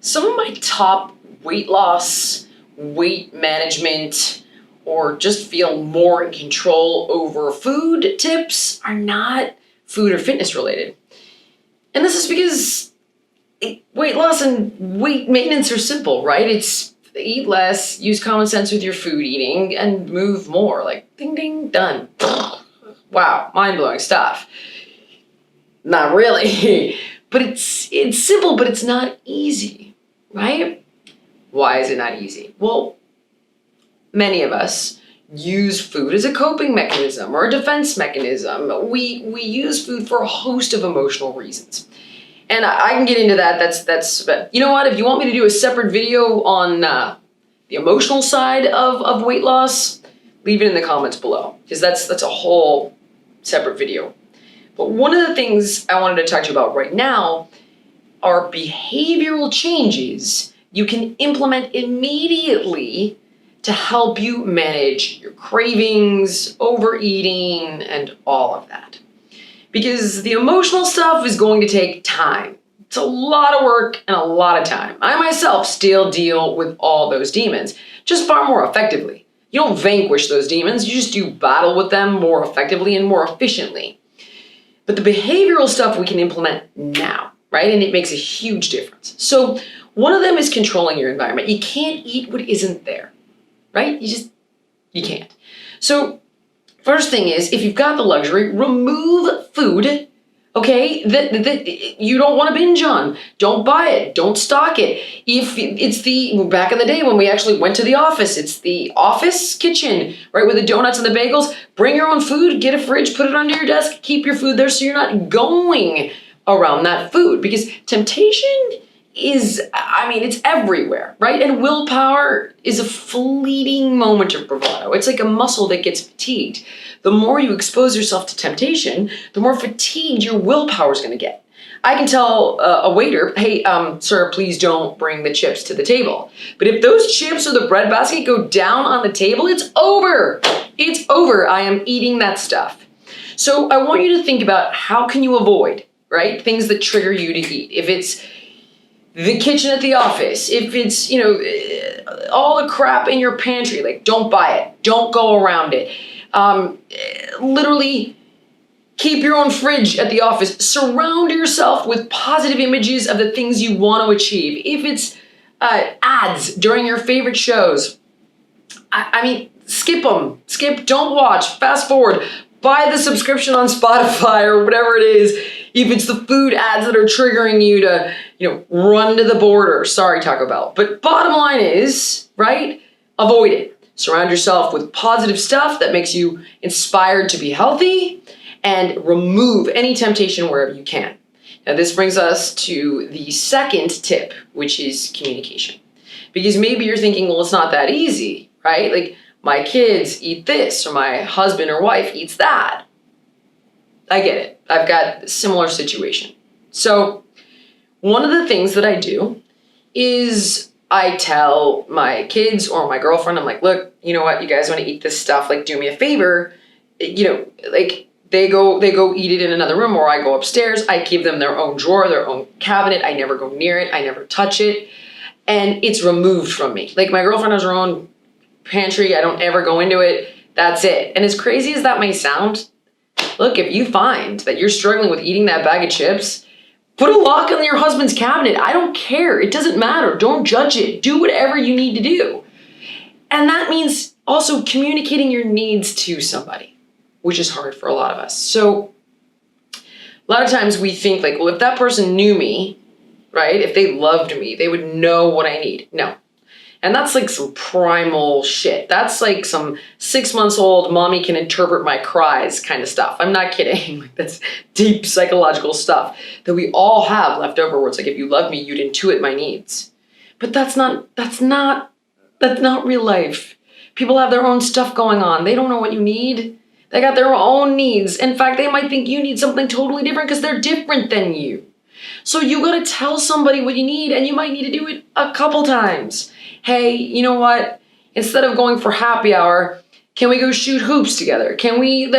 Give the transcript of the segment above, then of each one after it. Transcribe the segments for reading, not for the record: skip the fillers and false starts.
Some of my top weight loss, weight management, or just feel more in control over food tips are not food or fitness related. And this is because weight loss and weight maintenance are simple, right? It's eat less, use common sense with your food eating, and move more. Like, ding, ding, done. Wow, mind-blowing stuff. Not really. But it's simple, but it's not easy, right? Why is it not easy? Well, many of us use food as a coping mechanism or a defense mechanism. We use food for a host of emotional reasons. And I can get into that. That's. You know what? If you want me to do a separate video on the emotional side of weight loss, leave it in the comments below, because that's a whole separate video. But one of the things I wanted to talk to you about right now are behavioral changes you can implement immediately to help you manage your cravings, overeating, and all of that. Because the emotional stuff is going to take time. It's a lot of work and a lot of time. I myself still deal with all those demons, just far more effectively. You don't vanquish those demons, you just do battle with them more effectively and more efficiently. But the behavioral stuff we can implement now, right? And it makes a huge difference. So one of them is controlling your environment. You can't eat what isn't there, right? You can't. So first thing is, if you've got the luxury, remove food, okay, that you don't want to binge on. Don't buy it. Don't stock it. If it's back in the day when we actually went to the office, it's the office kitchen, right, with the donuts and the bagels. Bring your own food, get a fridge, put it under your desk, keep your food there so you're not going around that food, because temptation is, it's everywhere, right? And willpower is a fleeting moment of bravado. It's like a muscle that gets fatigued. The more you expose yourself to temptation, the more fatigued your willpower is going to get. I can tell a waiter, hey, sir, please don't bring the chips to the table. But if those chips or the bread basket go down on the table, it's over. It's over. I am eating that stuff. So I want you to think about, how can you avoid, right, things that trigger you to eat? If it's the kitchen at the office, if it's, all the crap in your pantry, like, don't buy it. Don't go around it. Literally keep your own fridge at the office. Surround yourself with positive images of the things you want to achieve. If it's ads during your favorite shows, skip them. Don't watch. Fast forward. Buy the subscription on Spotify or whatever it is. If it's the food ads that are triggering you to, run to the border. Sorry, Taco Bell. But bottom line is, right, avoid it. Surround yourself with positive stuff that makes you inspired to be healthy, and remove any temptation wherever you can. Now, this brings us to the second tip, which is communication. Because maybe you're thinking, well, it's not that easy, right? Like, my kids eat this, or my husband or wife eats that. I get it. I've got a similar situation. So one of the things that I do is I tell my kids or my girlfriend, I'm like, look, you know what? You guys want to eat this stuff? Like, do me a favor. They go eat it in another room, or I go upstairs. I give them their own drawer, their own cabinet. I never go near it. I never touch it. And it's removed from me. Like, my girlfriend has her own pantry. I don't ever go into it. That's it. And as crazy as that may sound, look, if you find that you're struggling with eating that bag of chips, put a lock on your husband's cabinet. I don't care. It doesn't matter. Don't judge it. Do whatever you need to do. And that means also communicating your needs to somebody, which is hard for a lot of us. So a lot of times we think, like, well, if that person knew me, right, if they loved me, they would know what I need. No. And that's like some primal shit. That's like some 6 months old, mommy can interpret my cries kind of stuff. I'm not kidding. That's deep psychological stuff that we all have left over, where it's like, if you love me, you'd intuit my needs. But that's not real life. People have their own stuff going on. They don't know what you need. They got their own needs. In fact, they might think you need something totally different because they're different than you. So you got to tell somebody what you need, and you might need to do it a couple times. Hey, you know what? Instead of going for happy hour, can we go shoot hoops together? Can we,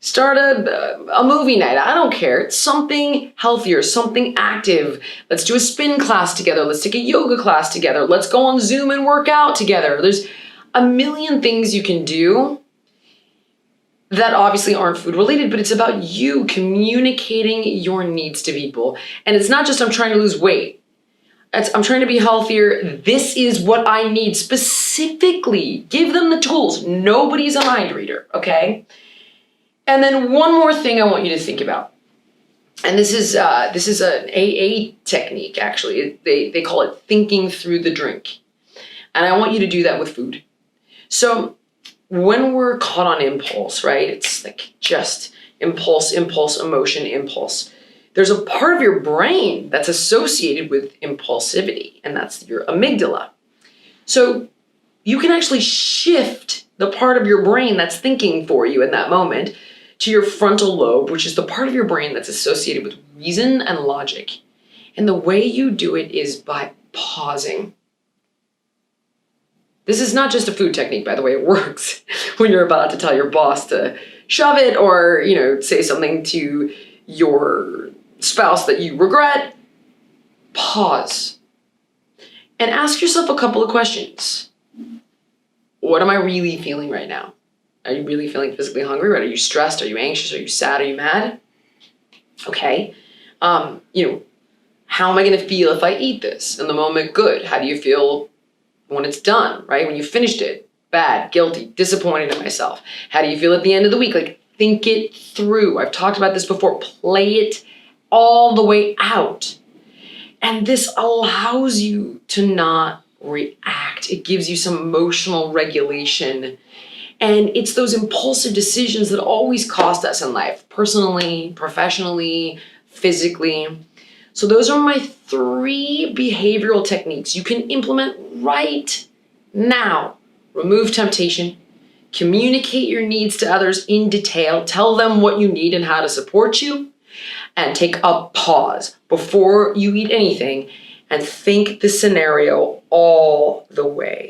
Start a movie night. I don't care. It's something healthier, something active. Let's do a spin class together. Let's take a yoga class together. Let's go on Zoom and work out together. There's a million things you can do that obviously aren't food related, but it's about you communicating your needs to people. And it's not just I'm trying to lose weight. I'm trying to be healthier. This is what I need specifically. Give them the tools. Nobody's a mind reader, okay? And then one more thing I want you to think about. And this is an AA technique, actually. They call it thinking through the drink. And I want you to do that with food. So when we're caught on impulse, right? It's like just impulse, emotion, impulse. There's a part of your brain that's associated with impulsivity, and that's your amygdala. So you can actually shift the part of your brain that's thinking for you in that moment to your frontal lobe, which is the part of your brain that's associated with reason and logic. And the way you do it is by pausing. This is not just a food technique, by the way. It works when you're about to tell your boss to shove it or, say something to your spouse that you regret. Pause and ask yourself a couple of questions. What am I really feeling right now? Are you really feeling physically hungry? Right? Are you stressed? Are you anxious? Are you sad? Are you mad? Okay. How am I going to feel if I eat this? In the moment, good. How do you feel when it's done, right? When you finished it, bad, guilty, disappointed in myself. How do you feel at the end of the week? Like, think it through. I've talked about this before. Play it all the way out. And this allows you to not react. It gives you some emotional regulation. And it's those impulsive decisions that always cost us in life, personally, professionally, physically. So those are my 3 behavioral techniques you can implement right now. Remove temptation, communicate your needs to others in detail, tell them what you need and how to support you, and take a pause before you eat anything and think the scenario all the way.